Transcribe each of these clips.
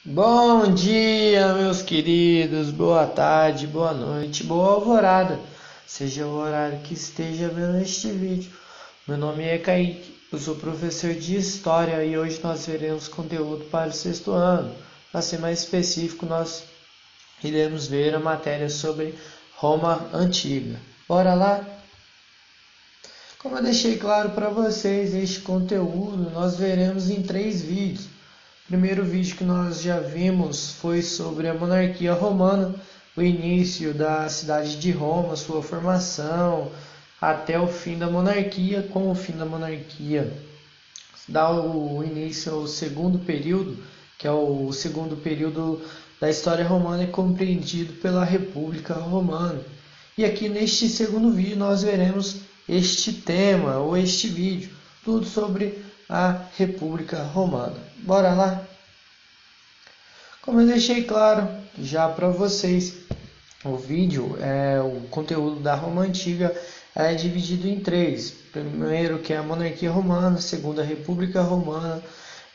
Bom dia, meus queridos, boa tarde, boa noite, boa alvorada, seja o horário que esteja vendo este vídeo. Meu nome é Kaique, eu sou professor de História e hoje nós veremos conteúdo para o sexto ano. Para ser mais específico, nós iremos ver a matéria sobre Roma Antiga. Bora lá? Como eu deixei claro para vocês, este conteúdo nós veremos em 3 vídeos. O primeiro vídeo que nós já vimos foi sobre a monarquia romana, o início da cidade de Roma, sua formação, até o fim da monarquia. Com o fim da monarquia, dá o início ao segundo período, que é o segundo período da história romana, é compreendido pela República Romana. E aqui neste segundo vídeo nós veremos este tema ou este vídeo, tudo sobre a República Romana. Bora lá? Como eu deixei claro já para vocês, o vídeo, o conteúdo da Roma Antiga é dividido em 3. Primeiro, que é a monarquia romana, segundo, a República Romana,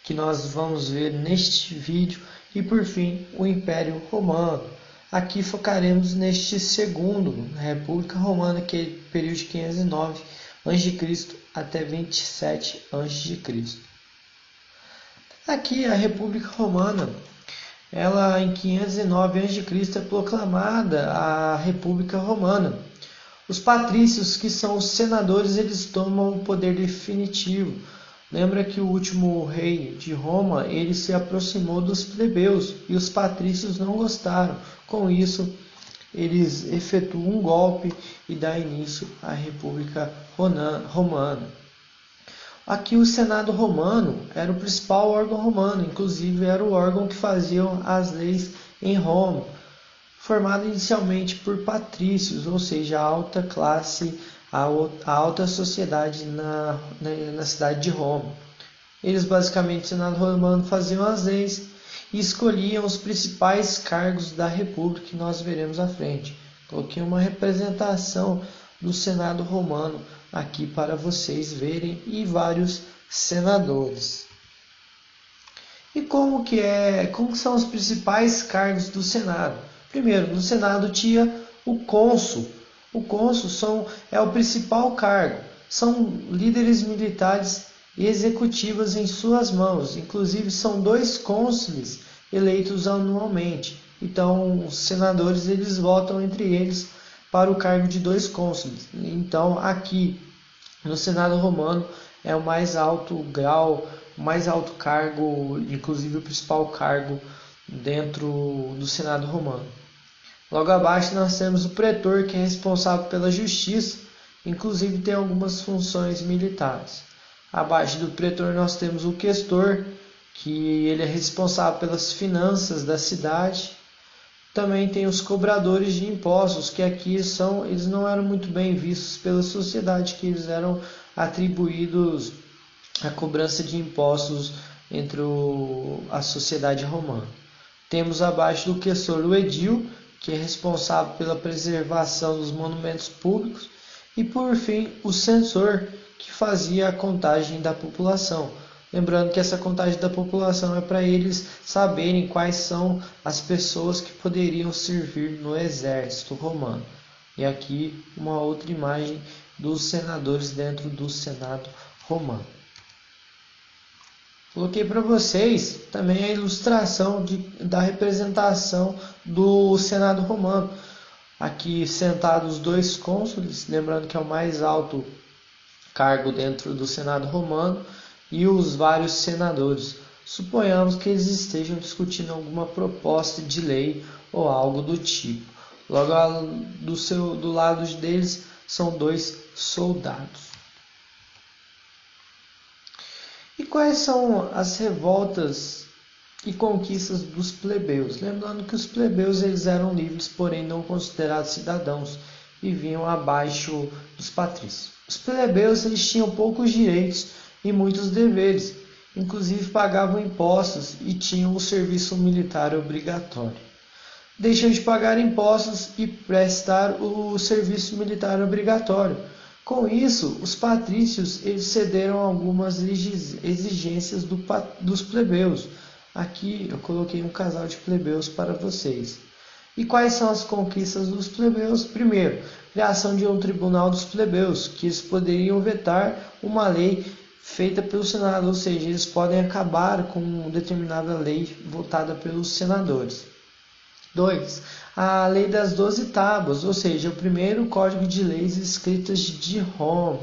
que nós vamos ver neste vídeo, e por fim, o Império Romano. Aqui focaremos neste segundo, a República Romana, que é o período de 509 a.C. até 27 a.C. Aqui a República Romana, ela em 509 a.C. é proclamada a República Romana. Os patrícios, que são os senadores, eles tomam o poder definitivo. Lembra que o último rei de Roma, ele se aproximou dos plebeus e os patrícios não gostaram. Com isso, eles efetuam um golpe e dá início à República Romana. Aqui o Senado Romano era o principal órgão romano, inclusive era o órgão que fazia as leis em Roma, formado inicialmente por patrícios, ou seja, a alta classe, a alta sociedade na cidade de Roma. Eles basicamente, o Senado Romano, faziam as leis e escolhiam os principais cargos da República, que nós veremos à frente. Coloquei uma representação do Senado Romano aqui para vocês verem, e vários senadores. E como são os principais cargos do Senado? Primeiro, no Senado tinha o cônsul. O cônsul é o principal cargo. São líderes militares e executivas em suas mãos. Inclusive, são 2 cônsules eleitos anualmente. Então, os senadores, eles votam entre eles para o cargo de 2 cônsules. Então, aqui no Senado Romano é o mais alto grau, o mais alto cargo, inclusive o principal cargo dentro do Senado Romano. Logo abaixo nós temos o pretor, que é responsável pela justiça, inclusive tem algumas funções militares. Abaixo do pretor nós temos o questor, que ele é responsável pelas finanças da cidade. Também tem os cobradores de impostos, que aqui eles não eram muito bem vistos pela sociedade, que eles eram atribuídos à cobrança de impostos entre a sociedade romana. Temos abaixo do questor o edil, que é responsável pela preservação dos monumentos públicos, e por fim o censor, que fazia a contagem da população. Lembrando que essa contagem da população é para eles saberem quais são as pessoas que poderiam servir no exército romano. E aqui uma outra imagem dos senadores dentro do Senado Romano. Coloquei para vocês também a ilustração da representação do Senado Romano. Aqui sentados 2 cônsules, lembrando que é o mais alto cargo dentro do Senado Romano, e os vários senadores. Suponhamos que eles estejam discutindo alguma proposta de lei ou algo do tipo. Logo do lado deles são 2 soldados. E quais são as revoltas e conquistas dos plebeus? Lembrando que os plebeus, eles eram livres, porém não considerados cidadãos, e viviam abaixo dos patrícios. Os plebeus, eles tinham poucos direitos e muitos deveres, inclusive pagavam impostos e tinham o serviço militar obrigatório. Deixam de pagar impostos e prestar o serviço militar obrigatório. Com isso, os patrícios, eles cederam algumas exigências dos plebeus. Aqui eu coloquei um casal de plebeus para vocês. E quais são as conquistas dos plebeus? Primeiro, criação de um tribunal dos plebeus, que eles poderiam vetar uma lei feita pelo Senado, ou seja, eles podem acabar com uma determinada lei votada pelos senadores. 2. A lei das 12 tábuas, ou seja, o primeiro código de leis escritas de Roma.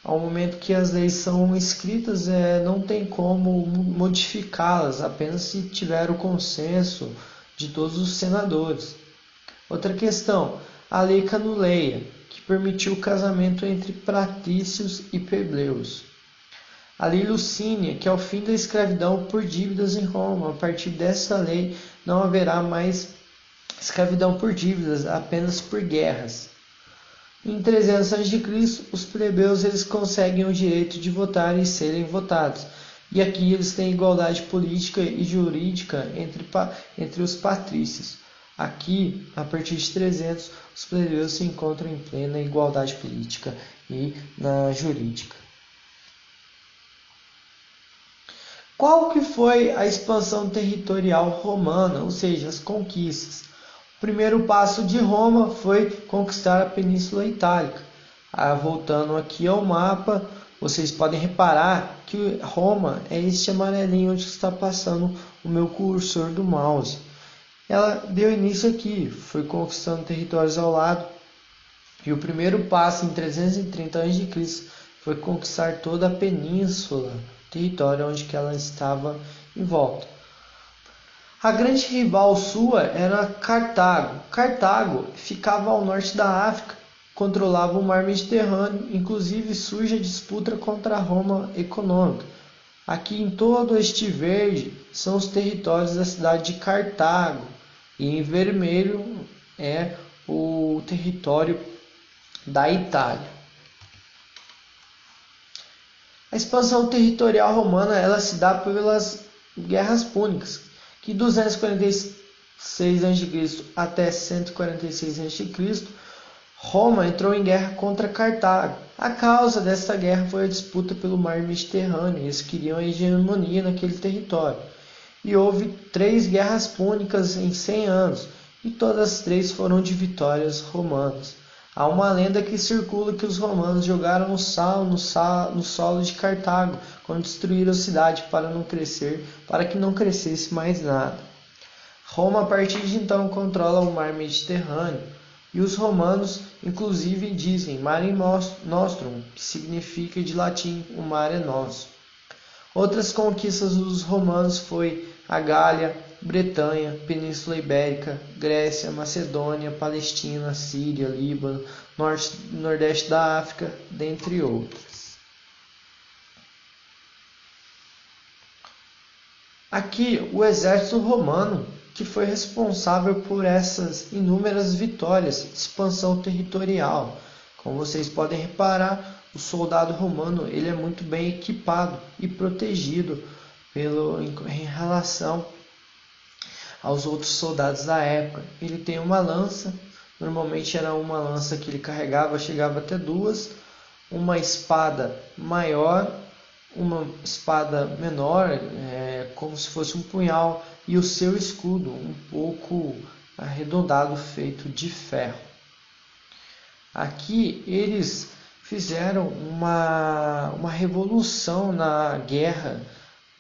Ao momento que as leis são escritas, não tem como modificá-las, apenas se tiver o consenso de todos os senadores. Outra questão, a lei Canuleia, que permitiu o casamento entre patrícios e plebeus. A lei Lucínia, que é o fim da escravidão por dívidas em Roma. A partir dessa lei não haverá mais escravidão por dívidas, apenas por guerras. Em 300 a.C., os plebeus eles conseguem o direito de votar e serem votados. E aqui eles têm igualdade política e jurídica entre os patrícios. Aqui, a partir de 300, os plebeus se encontram em plena igualdade política e na jurídica. Qual que foi a expansão territorial romana, ou seja, as conquistas? O primeiro passo de Roma foi conquistar a Península Itálica. Voltando aqui ao mapa, vocês podem reparar que Roma é este amarelinho onde está passando o meu cursor do mouse. Ela deu início aqui, foi conquistando territórios ao lado. E o primeiro passo em 330 a.C. foi conquistar toda a península, território onde que ela estava em volta. A grande rival sua era Cartago. Cartago ficava ao norte da África, controlava o mar Mediterrâneo, inclusive surge a disputa contra a Roma econômica. Aqui em todo este verde são os territórios da cidade de Cartago, e em vermelho é o território da Itália. A expansão territorial romana ela se dá pelas guerras púnicas, que 246 a.C. até 146 a.C., Roma entrou em guerra contra Cartago. A causa dessa guerra foi a disputa pelo mar Mediterrâneo. Eles queriam a hegemonia naquele território. E houve 3 guerras púnicas em 100 anos, e todas as 3 foram de vitórias romanas. Há uma lenda que circula que os romanos jogaram sal no solo de Cartago quando destruíram a cidade para que não crescesse mais nada. Roma, a partir de então, controla o mar Mediterrâneo, e os romanos, inclusive, dizem Mare Nostrum, que significa de latim o mar é nosso. Outras conquistas dos romanos foi a Gália, Bretanha, Península Ibérica, Grécia, Macedônia, Palestina, Síria, Líbano, Nordeste da África, dentre outras. Aqui, o exército romano, que foi responsável por essas inúmeras vitórias de expansão territorial. Como vocês podem reparar, o soldado romano ele é muito bem equipado e protegido em relação aos outros soldados da época. Ele tem uma lança, normalmente era uma lança que ele carregava, chegava até 2, uma espada maior, uma espada menor, como se fosse um punhal, e o seu escudo um pouco arredondado, feito de ferro. Aqui eles fizeram uma revolução na guerra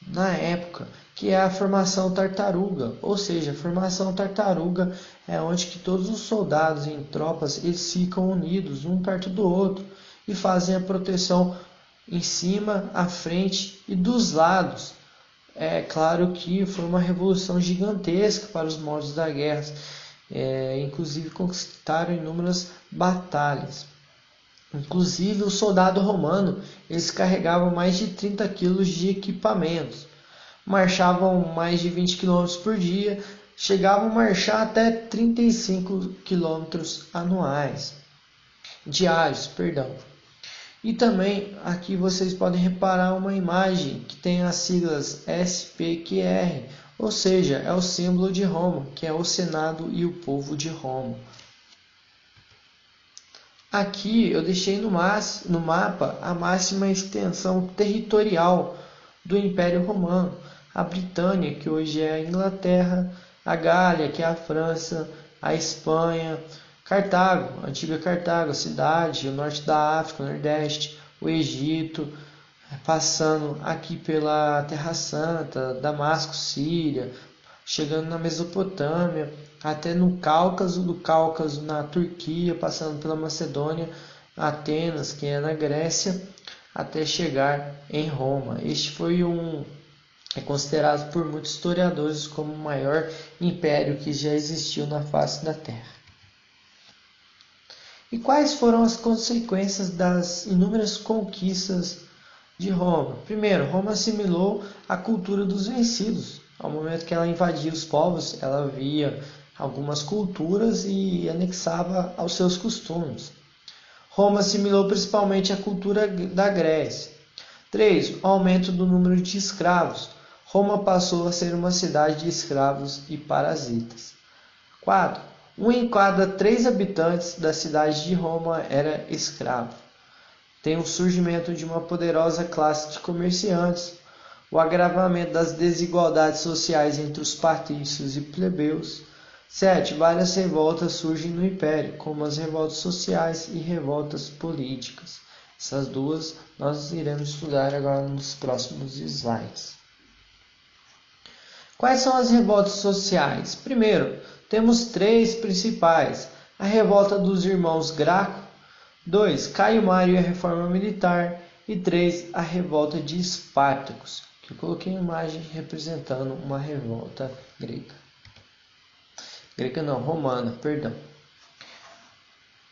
na época, que é a formação tartaruga, ou seja, a formação tartaruga é onde que todos os soldados em tropas eles ficam unidos um perto do outro e fazem a proteção em cima, à frente e dos lados. É claro que foi uma revolução gigantesca para os modos da guerra, inclusive conquistaram inúmeras batalhas. Inclusive o soldado romano, eles carregavam mais de 30 kg de equipamentos, marchavam mais de 20 km por dia, chegavam a marchar até 35 km diários. E também aqui vocês podem reparar uma imagem que tem as siglas SPQR, ou seja, é o símbolo de Roma, que é o Senado e o povo de Roma. Aqui eu deixei no mapa a máxima extensão territorial do Império Romano. a Britânia, que hoje é a Inglaterra, a Gália, que é a França, a Espanha, Cartago, a antiga Cartago, a cidade, o norte da África, o Nordeste, o Egito, passando aqui pela Terra Santa, Damasco, Síria, chegando na Mesopotâmia, até no Cáucaso, do Cáucaso na Turquia, passando pela Macedônia, Atenas, que é na Grécia, até chegar em Roma. Este foi é considerado por muitos historiadores como o maior império que já existiu na face da Terra. E quais foram as consequências das inúmeras conquistas de Roma? Primeiro, Roma assimilou a cultura dos vencidos. Ao momento que ela invadia os povos, ela via algumas culturas e anexava aos seus costumes. Roma assimilou principalmente a cultura da Grécia. 3. O aumento do número de escravos. Roma passou a ser uma cidade de escravos e parasitas. 4. 1 em cada 3 habitantes da cidade de Roma era escravo. Tem o surgimento de uma poderosa classe de comerciantes, o agravamento das desigualdades sociais entre os patrícios e plebeus. 7. Várias revoltas surgem no Império, como as revoltas sociais e revoltas políticas. Essas duas nós iremos estudar agora nos próximos slides. Quais são as revoltas sociais? Primeiro, temos 3 principais. A revolta dos irmãos Graco. 2. Caio Mário e a reforma militar. E 3. A revolta de Espartacus, que eu coloquei uma imagem representando uma revolta grega. Grega não, romana, perdão.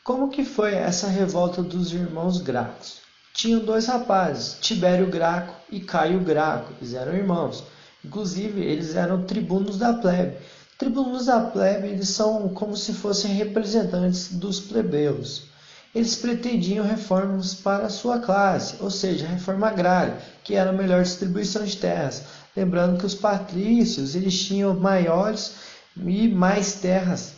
Como que foi essa revolta dos irmãos Gracos? Tinham 2 rapazes, Tibério Graco e Caio Graco, eles eram irmãos. Inclusive, eles eram tribunos da plebe. Tribunos da plebe, eles são como se fossem representantes dos plebeus. Eles pretendiam reformas para a sua classe, ou seja, a reforma agrária, que era a melhor distribuição de terras. Lembrando que os patrícios, eles tinham maiores e mais terras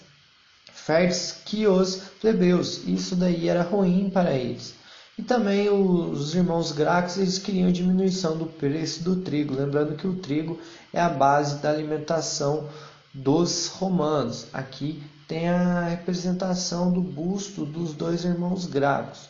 férteis que os plebeus. Isso daí era ruim para eles. E também os irmãos Gracos, eles queriam diminuição do preço do trigo. Lembrando que o trigo é a base da alimentação dos romanos. Aqui tem a representação do busto dos 2 irmãos Gracos.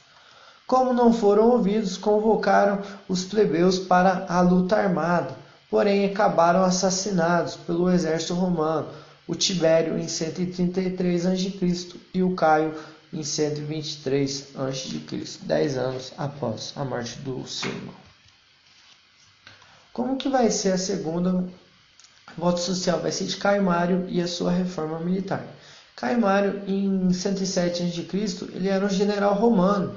Como não foram ouvidos, convocaram os plebeus para a luta armada, porém acabaram assassinados pelo exército romano. O Tibério em 133 a.C. e o Caio em 123 a.C., 10 anos após a morte do seu irmão. Como que vai ser a segunda revolta social? Vai ser de Caio Mário e a sua reforma militar. Caio Mário, em 107 a.C., ele era um general romano,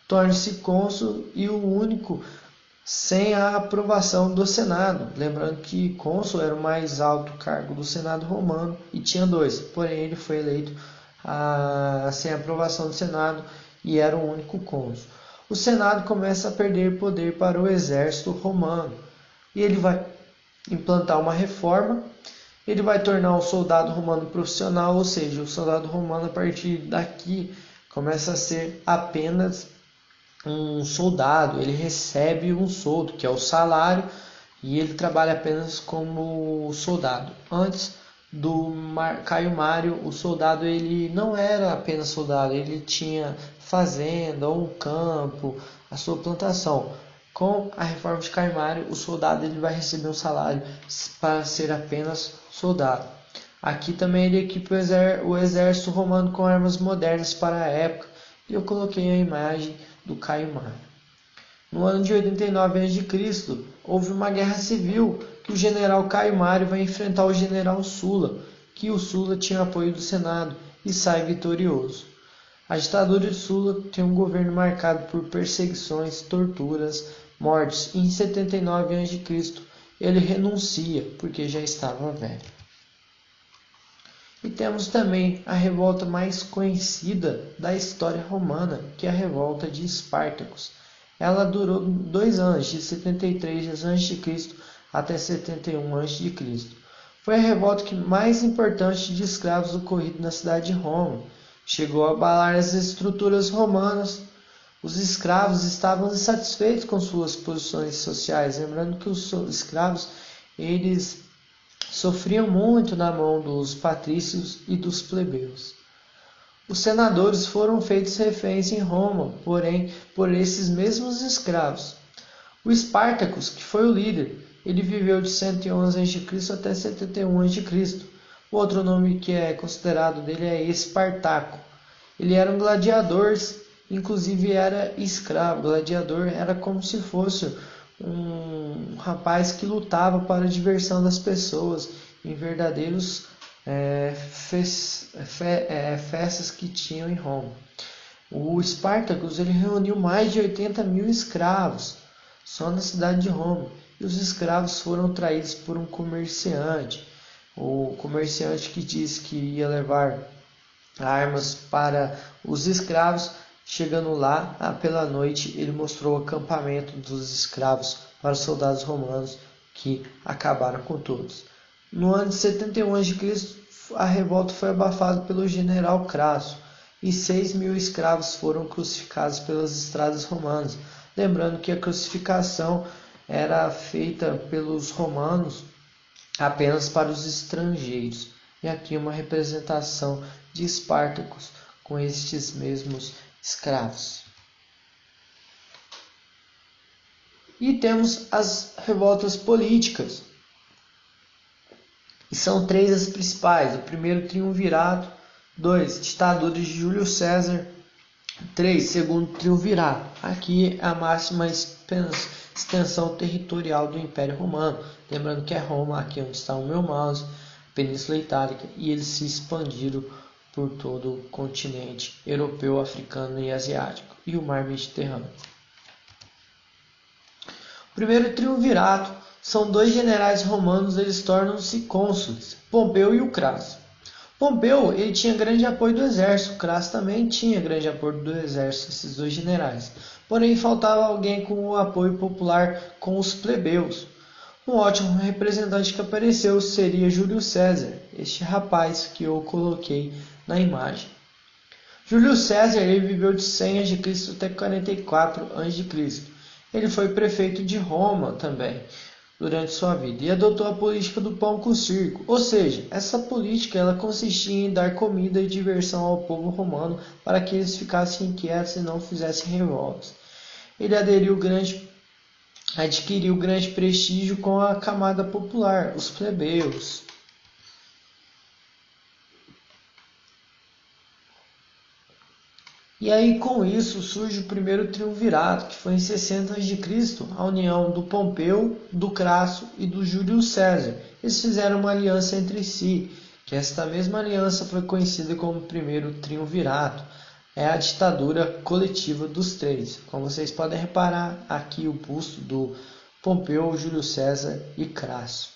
torna-se cônsul e o único sem a aprovação do Senado. Lembrando que cônsul era o mais alto cargo do Senado romano e tinha 2, porém ele foi eleito sem a aprovação do Senado e era o único cônsul. O Senado começa a perder poder para o exército romano e ele vai implantar uma reforma. Ele vai tornar o soldado romano profissional, ou seja, o soldado romano a partir daqui começa a ser apenas um soldado. Ele recebe um soldo, que é o salário, e ele trabalha apenas como soldado. Antes do Caio Mário, o soldado ele não era apenas soldado, ele tinha fazenda ou um campo, a sua plantação. Com a reforma de Caio Mário, o soldado ele vai receber um salário para ser apenas soldado. Aqui também ele equipa o exército romano com armas modernas para a época, e eu coloquei a imagem do Caio Mário. No ano de 89 a.C., houve uma guerra civil que o general Caio Mário vai enfrentar o general Sulla, que o Sulla tinha apoio do Senado e sai vitorioso. A ditadura de Sulla tem um governo marcado por perseguições, torturas, mortes. Em 79 a.C., ele renuncia porque já estava velho. E temos também a revolta mais conhecida da história romana, que é a revolta de Espartacus. Ela durou 2 anos, de 73 a.C. até 71 a.C. Foi a revolta mais importante de escravos ocorrida na cidade de Roma. Chegou a abalar as estruturas romanas. Os escravos estavam insatisfeitos com suas posições sociais. Lembrando que os escravos eles sofriam muito na mão dos patrícios e dos plebeus. Os senadores foram feitos reféns em Roma, porém, por esses mesmos escravos. O Espartacus, que foi o líder, ele viveu de 111 a.C. até 71 a.C. O outro nome que é considerado dele é Espartaco. Ele era um gladiador, inclusive era escravo. Gladiador era como se fosse um rapaz que lutava para a diversão das pessoas em verdadeiros festas que tinham em Roma. O Espartacus ele reuniu mais de 80.000 escravos só na cidade de Roma, e os escravos foram traídos por um comerciante. O comerciante que disse que ia levar armas para os escravos, chegando lá pela noite, ele mostrou o acampamento dos escravos para os soldados romanos, que acabaram com todos. No ano de 71 a.C., a revolta foi abafada pelo general Crasso, e 6.000 escravos foram crucificados pelas estradas romanas. Lembrando que a crucificação era feita pelos romanos apenas para os estrangeiros. E aqui uma representação de Espartacus com estes mesmos escravos. E temos as revoltas políticas. E são 3 as principais. O primeiro, triunvirato. 2, ditadura de Júlio César. 3, segundo triunvirato. Aqui é a máxima extensão territorial do Império Romano. Lembrando que é Roma, aqui onde está o meu mouse, Península Itálica, e eles se expandiram por todo o continente europeu, africano e asiático, e o mar Mediterrâneo. O primeiro triunvirato são 2 generais romanos, eles tornam-se cônsules, Pompeu e o Crasso. Pompeu ele tinha grande apoio do exército, Crasso também tinha grande apoio do exército, esses 2 generais. Porém, faltava alguém com o apoio popular com os plebeus. Um ótimo representante que apareceu seria Júlio César, este rapaz que eu coloquei na imagem. Júlio César ele viveu de 100 a.C. até 44 a.C. Ele foi prefeito de Roma também durante sua vida e adotou a política do pão com circo, ou seja, essa política ela consistia em dar comida e diversão ao povo romano para que eles ficassem inquietos e não fizessem revoltas. Ele adquiriu grande prestígio com a camada popular, os plebeus. E aí com isso surge o primeiro triunvirato, que foi em 60 a.C., a união do Pompeu, do Crasso e do Júlio César. Eles fizeram uma aliança entre si, que esta mesma aliança foi conhecida como primeiro triunvirato. É a ditadura coletiva dos 3. Como vocês podem reparar, aqui o busto do Pompeu, Júlio César e Crasso.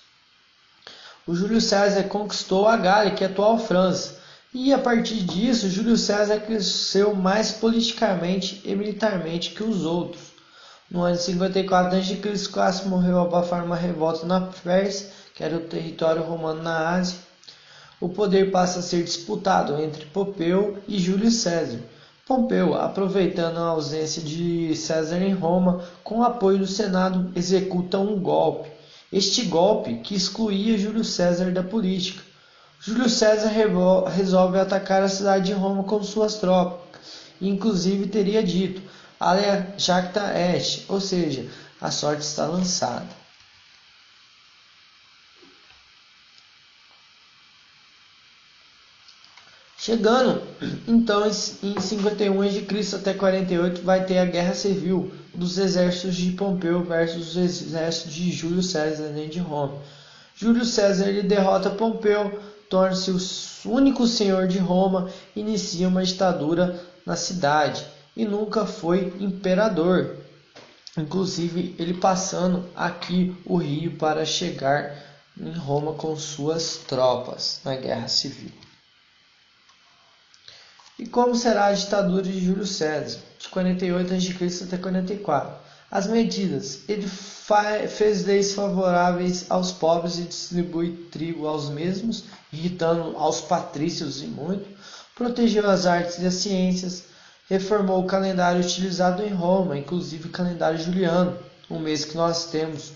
O Júlio César conquistou a Gália, que é a atual França. E a partir disso, Júlio César cresceu mais politicamente e militarmente que os outros. No ano de 54 a.C., Crasso morreu ao abafar uma revolta na Pérsia, que era o território romano na Ásia. O poder passa a ser disputado entre Pompeu e Júlio César. Pompeu, aproveitando a ausência de César em Roma, com o apoio do Senado, executa um golpe. Este golpe que excluía Júlio César da política. Júlio César resolve atacar a cidade de Roma com suas tropas, e inclusive teria dito, Alea jacta est, ou seja, a sorte está lançada. Chegando, então, em 51 a.C. até 48, vai ter a Guerra Civil dos exércitos de Pompeu versus os exércitos de Júlio César dentro de Roma. Júlio César ele derrota Pompeu, torna-se o único senhor de Roma, inicia uma ditadura na cidade e nunca foi imperador. Inclusive, ele passando aqui o rio para chegar em Roma com suas tropas na Guerra Civil. E como será a ditadura de Júlio César, de 48 a.C. até 44? As medidas. Ele fez leis favoráveis aos pobres e distribui trigo aos mesmos, irritando aos patrícios e muito. Protegeu as artes e as ciências. Reformou o calendário utilizado em Roma, inclusive o calendário juliano, o mês que nós temos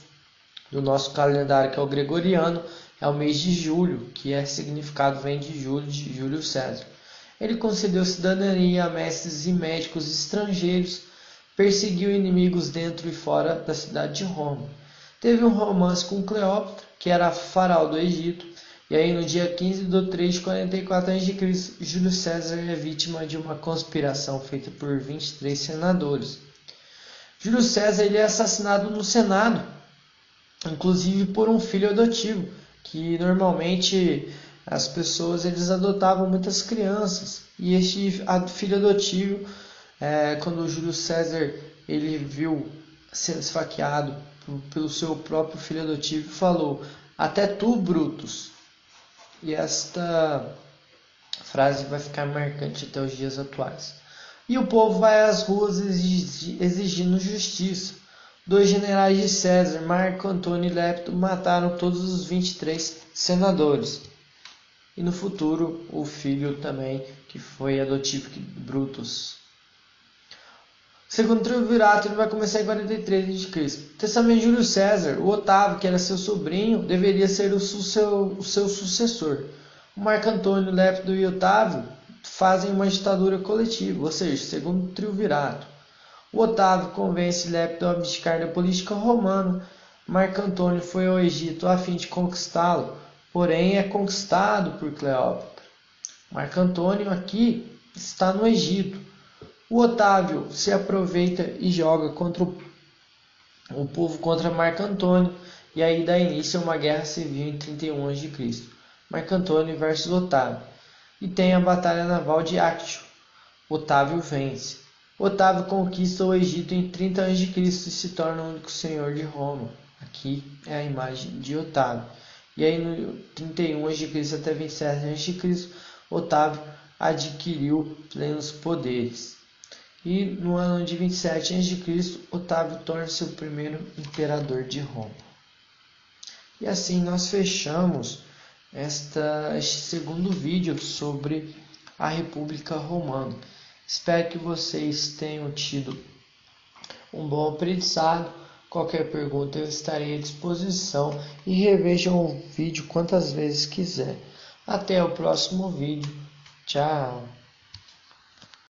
do nosso calendário, que é o gregoriano, é o mês de julho, que significado vem de Júlio César. Ele concedeu cidadania a mestres e médicos estrangeiros, perseguiu inimigos dentro e fora da cidade de Roma. Teve um romance com Cleópatra, que era faraó do Egito, e aí no dia 15 de 3 de 44 a.C., Júlio César é vítima de uma conspiração feita por 23 senadores. Júlio César ele é assassinado no Senado, inclusive por um filho adotivo, que normalmente as pessoas eles adotavam muitas crianças, e este filho adotivo, quando o Júlio César ele viu sendo esfaqueado pelo seu próprio filho adotivo, falou: "Até tu, Brutus". E esta frase vai ficar marcante até os dias atuais. E o povo vai às ruas exigindo justiça. 2 generais de César, Marco Antônio e Lepto, mataram todos os 23 senadores. E no futuro, o filho também, que foi adotivo de Brutus. Segundo o triunvirato, ele vai começar em 43 a.C. Testamento de Júlio César, o Otávio, que era seu sobrinho, deveria ser o seu sucessor. O Marco Antônio, Lepto e Otávio fazem uma ditadura coletiva, ou seja, segundo o triunvirato. O Otávio convence Lepto a abdicar da política romana. Marco Antônio foi ao Egito a fim de conquistá-lo, porém é conquistado por Cleópatra. Marco Antônio aqui está no Egito. O Otávio se aproveita e joga contra o povo contra Marco Antônio, e aí dá início a uma guerra civil em 31 a.C. Marco Antônio versus Otávio. E tem a batalha naval de Actio. Otávio vence. Otávio conquista o Egito em 30 a.C. e se torna o único senhor de Roma. Aqui é a imagem de Otávio. E aí no 31 a.C. até 27 a.C., Otávio adquiriu plenos poderes. E no ano de 27 a.C., Otávio torna-se o primeiro imperador de Roma. E assim nós fechamos este segundo vídeo sobre a República Romana. Espero que vocês tenham tido um bom aprendizado. Qualquer pergunta eu estarei à disposição e revejam o vídeo quantas vezes quiser. Até o próximo vídeo. Tchau!